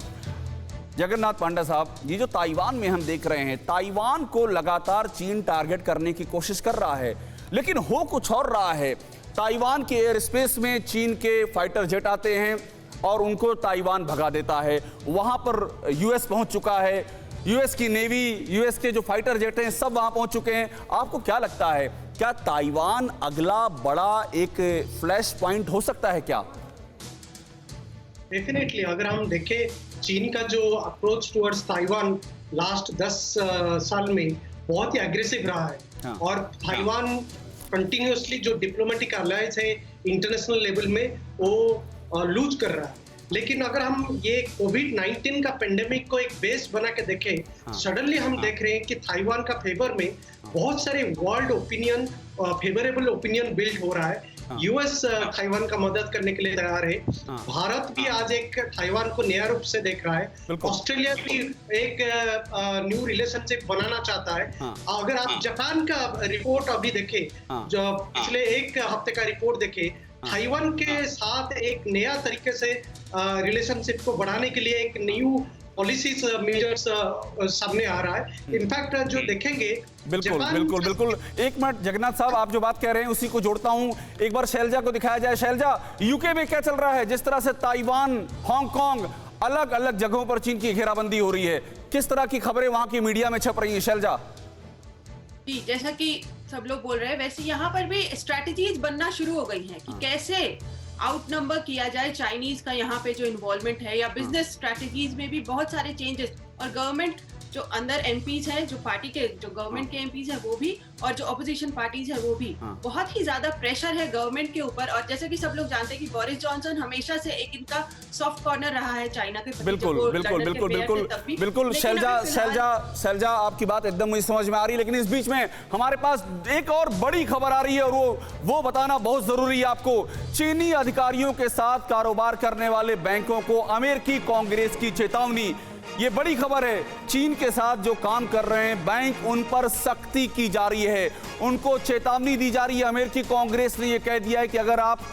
जगन्नाथ पांडा साहब, ये जो ताइवान में हम देख रहे हैं, ताइवान को लगातार चीन टारगेट करने की कोशिश कर रहा है, लेकिन हो कुछ और रहा है। ताइवान के एयर स्पेस में चीन के फाइटर जेट आते हैं और उनको ताइवान भगा देता है। वहां पर यूएस पहुंच चुका है, यूएस की नेवी, यूएस के जो फाइटर जेट हैं सब वहां पहुंच चुके हैं। आपको क्या लगता है, क्या ताइवान अगला बड़ा एक फ्लैश पॉइंट हो सकता है क्या? डेफिनेटली, अगर हम देखें चीन का जो अप्रोच टुवर्ड्स ताइवान लास्ट 10 साल में बहुत ही एग्रेसिव रहा है। हाँ, और ताइवान कंटिन्यूसली जो डिप्लोमेटिक अलायंस है इंटरनेशनल लेवल में वो लूज कर रहा है। लेकिन अगर हम ये कोविड-19 का पेंडेमिक को एक बेस बना के देखें, सडनली हम देख रहे हैं कि ताइवान का फेवर में बहुत सारे world opinion, favourable opinion build हो रहा है। यूएस ताइवान का मदद करने के लिए तैयार है। भारत भी आज एक ताइवान को नया रूप से देख रहा है। ऑस्ट्रेलिया भी एक न्यू रिलेशनशिप बनाना चाहता है। अगर आप जापान का रिपोर्ट अभी देखें, जो पिछले एक हफ्ते का रिपोर्ट देखें, ताइवान के साथ एक नया तरीके से रिलेशनशिप को बढ़ाने के लिए एक न्यू पॉलिसीज मेजर्स सामने आ रहा है। इनफैक्ट जो देखेंगे, बिल्कुल। एक मिनट जगन्नाथ साहब, आप जो बात कह रहे हैं उसी को जोड़ता हूं। एक बार शैलजा को दिखाया जाए। शैलजा, यूके में क्या चल रहा है? जिस तरह से ताइवान, हांगकांग, अलग अलग जगहों पर चीन की घेराबंदी हो रही है, किस तरह की खबरें वहां की मीडिया में छप रही हैं? शैलजा जी, जैसा कि सब लोग बोल रहे हैं, वैसे यहाँ पर भी स्ट्रेटजीज बनना शुरू हो गई हैं कि कैसे आउट नंबर किया जाए चाइनीज का यहाँ पे जो इन्वॉल्वमेंट है, या बिजनेस स्ट्रेटजीज में भी बहुत सारे चेंजेस, और गवर्नमेंट जो अंदर एमपीज हैं, जो पार्टी के जो गवर्नमेंट के एमपीज हैं वो भी, और जो ऑपोजिशन पार्टीज है वो भी, बहुत ही ज्यादा प्रेशर है गवर्नमेंट के ऊपर। और जैसे कि सब लोग जानते हैं कि बोरिस जॉनसन हमेशा से एक इनका सॉफ्ट कॉर्नर रहा है चाइना के प्रति। बिल्कुल बिल्कुल बिल्कुल बिल्कुल बिल्कुल। शैलजा आपकी बात एकदम मुझे समझ में आ रही है, लेकिन इस बीच में हमारे पास एक और बड़ी खबर आ रही है, और वो बताना बहुत जरूरी है आपको। चीनी अधिकारियों के साथ कारोबार करने वाले बैंकों को अमेरिकी कांग्रेस की चेतावनी। ये बड़ी खबर है। चीन के साथ जो काम कर रहे हैं बैंक, उन पर सख्ती की जा रही है, उनको चेतावनी दी जा रही है। अमेरिकी कांग्रेस ने यह कह दिया है कि अगर आप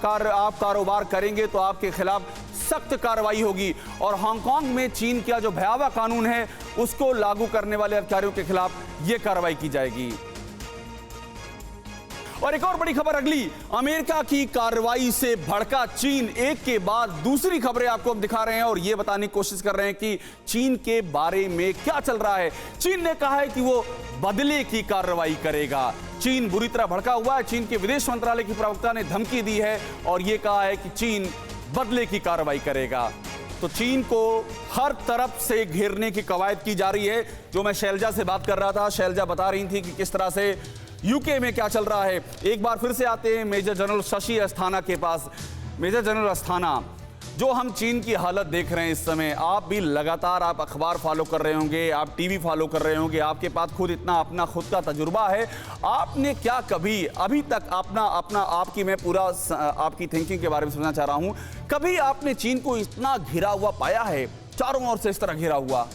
कारोबार करेंगे तो आपके खिलाफ सख्त कार्रवाई होगी, और हांगकांग में चीन का जो भयावह कानून है उसको लागू करने वाले अधिकारियों के खिलाफ यह कार्रवाई की जाएगी। और एक और बड़ी खबर अगली, अमेरिका की कार्रवाई से भड़का चीन। एक के बाद दूसरी खबरें आपको हम दिखा रहे हैं और यह बताने की कोशिश कर रहे हैं कि चीन के बारे में क्या चल रहा है। चीन ने कहा है कि वो बदले की कार्रवाई करेगा। चीन बुरी तरह भड़का हुआ है। चीन के विदेश मंत्रालय की प्रवक्ता ने धमकी दी है और यह कहा है कि चीन बदले की कार्रवाई करेगा। तो चीन को हर तरफ से घेरने की कवायद की जा रही है। जो मैं शैलजा से बात कर रहा था, शैलजा बता रही थी कि किस तरह से यूके में क्या चल रहा है। एक बार फिर से आते हैं मेजर जनरल शशि अस्थाना के पास। मेजर जनरल अस्थाना, जो हम चीन की हालत देख रहे हैं इस समय, आप भी लगातार आप अखबार फॉलो कर रहे होंगे, आप टीवी फॉलो कर रहे होंगे, आपके पास खुद इतना अपना खुद का तजुर्बा है। आपने क्या कभी अभी तक आपकी मैं पूरा आपकी थिंकिंग के बारे में समझना चाह रहा हूं, कभी आपने चीन को इतना घिरा हुआ पाया है, चारों ओर से इस तरह घिरा हुआ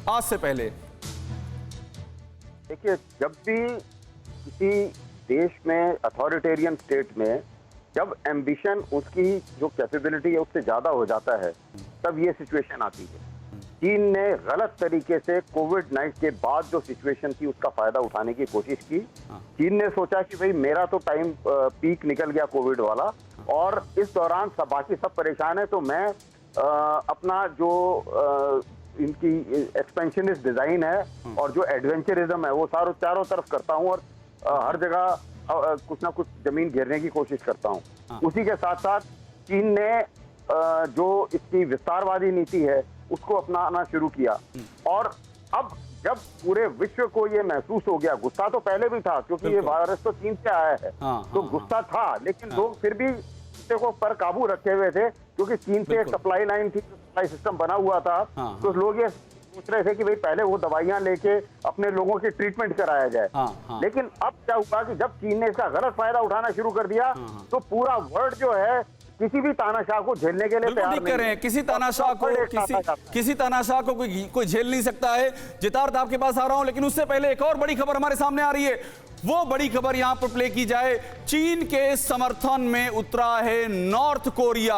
आज से पहले? देखिए, जब भी किसी देश में, अथॉरिटेरियन स्टेट में, जब एम्बिशन उसकी जो कैपेबिलिटी है उससे ज्यादा हो जाता है, तब ये सिचुएशन आती है। चीन ने गलत तरीके से कोविड-19 के बाद जो सिचुएशन थी उसका फायदा उठाने की कोशिश की। चीन ने सोचा कि भाई मेरा तो टाइम पीक निकल गया कोविड वाला, और इस दौरान बाकी सब परेशान है, तो मैं अपना जो इनकी एक्सपेंशनिस्ट डिजाइन है और जो एडवेंचरिज्म है वो चारों तरफ करता हूँ, और हर जगह कुछ ना कुछ जमीन घेरने की कोशिश करता हूं। उसी के साथ साथ चीन ने जो इसकी विस्तारवादी नीति है उसको अपनाना शुरू किया, और अब जब पूरे विश्व को ये महसूस हो गया, गुस्सा तो पहले भी था क्योंकि ये वायरस तो चीन से आया है, तो गुस्सा था, लेकिन लोग फिर भी गुस्से को पर काबू रखे हुए थे क्योंकि चीन से एक सप्लाई लाइन थी, सप्लाई सिस्टम बना हुआ था। तो लोग ये सोच रहे थे कि भाई पहले वो दवाइयां लेके अपने लोगों की ट्रीटमेंट कराया जाए। लेकिन अब क्या हुआ कि जब चीन ने इसका गलत फायदा उठाना शुरू कर दिया, तो पूरा वर्ल्ड जो है किसी भी तानाशाह को झेलने के लिए तैयार नहीं है। किसी तानाशाह को कोई झेल नहीं सकता है। जितार्थ, आपके पास आ रहा हूं, लेकिन उससे पहले एक और बड़ी खबर हमारे सामने आ रही है। वो बड़ी खबर यहां पर प्ले की जाए। चीन के समर्थन में उतरा है नॉर्थ कोरिया।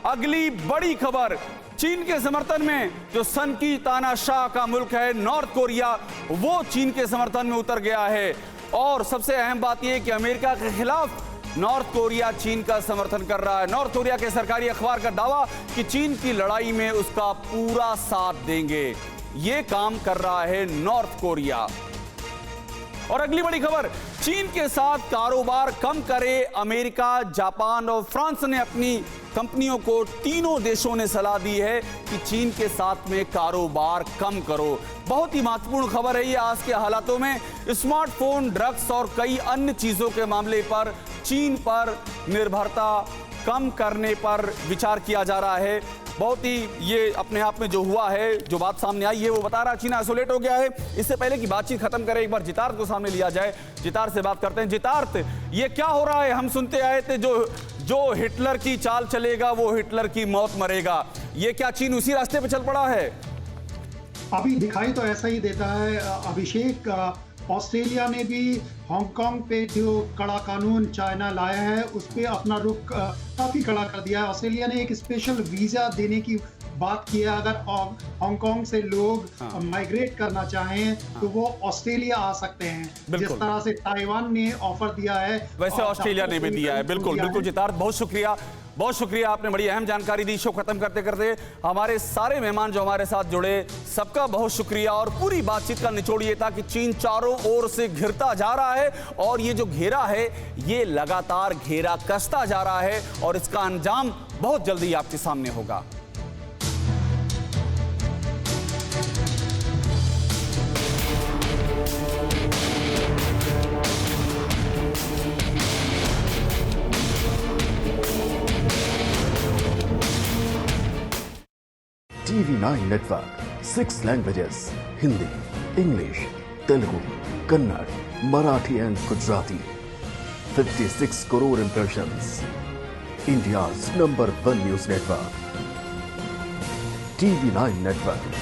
अगली बड़ी खबर, चीन के समर्थन में जो सन की तानाशाह का मुल्क है नॉर्थ कोरिया, वो चीन के समर्थन में उतर गया है। और सबसे अहम बात यह कि अमेरिका के खिलाफ नॉर्थ कोरिया चीन का समर्थन कर रहा है। नॉर्थ कोरिया के सरकारी अखबार का दावा कि चीन की लड़ाई में उसका पूरा साथ देंगे। यह काम कर रहा है नॉर्थ कोरिया। और अगली बड़ी खबर, चीन के साथ कारोबार कम करे अमेरिका, जापान और फ्रांस ने अपनी कंपनियों को, तीनों देशों ने सलाह दी है कि चीन के साथ में कारोबार कम करो। बहुत ही महत्वपूर्ण खबर है ये आज के हालातों में। स्मार्टफोन, ड्रग्स और कई अन्य चीजों के मामले पर चीन पर निर्भरता कम करने पर विचार किया जा रहा है। बहुत ही ये अपने आप में जो हुआ है, जो बात सामने आई है, वो बता रहा है चीन आइसोलेट हो गया है। इससे पहले कि बातचीत खत्म करें, एक बार जितार्थ को सामने लिया जाए। जितार्थ से बात करते हैं। जितार्थ, ये क्या हो रहा है? हम सुनते आए थे जो हिटलर की चाल चलेगा वो हिटलर की मौत मरेगा। ये क्या चीन उसी रास्ते पे चल पड़ा है? अभी दिखाई तो ऐसा ही देता है अभिषेक। ऑस्ट्रेलिया ने भी हांगकांग पे जो कड़ा कानून चाइना लाया है उस पे अपना रुख काफी कड़ा कर दिया है। ऑस्ट्रेलिया ने एक स्पेशल वीजा देने की बात की है। अगर हांगकांग से लोग माइग्रेट करना चाहें तो वो ऑस्ट्रेलिया आ सकते हैं, जिस तरह से ताइवान ने ऑफर दिया है वैसे ऑस्ट्रेलिया ने भी दिया है। बिल्कुल बिल्कुल जितार्थ, बहुत शुक्रिया। बहुत शुक्रिया, आपने बड़ी अहम जानकारी दी। शो खत्म करते करते हमारे सारे मेहमान जो हमारे साथ जुड़े, सबका बहुत शुक्रिया। और पूरी बातचीत का निचोड़ ये था कि चीन चारों ओर से घिरता जा रहा है और ये जो घेरा है ये लगातार घेरा कसता जा रहा है और इसका अंजाम बहुत जल्दी आपके सामने होगा। TV9 Network, 6 languages, Hindi, English, Telugu, Kannada, Marathi and Gujarati. 56 crore impressions. India's #1 news network. TV9 Network.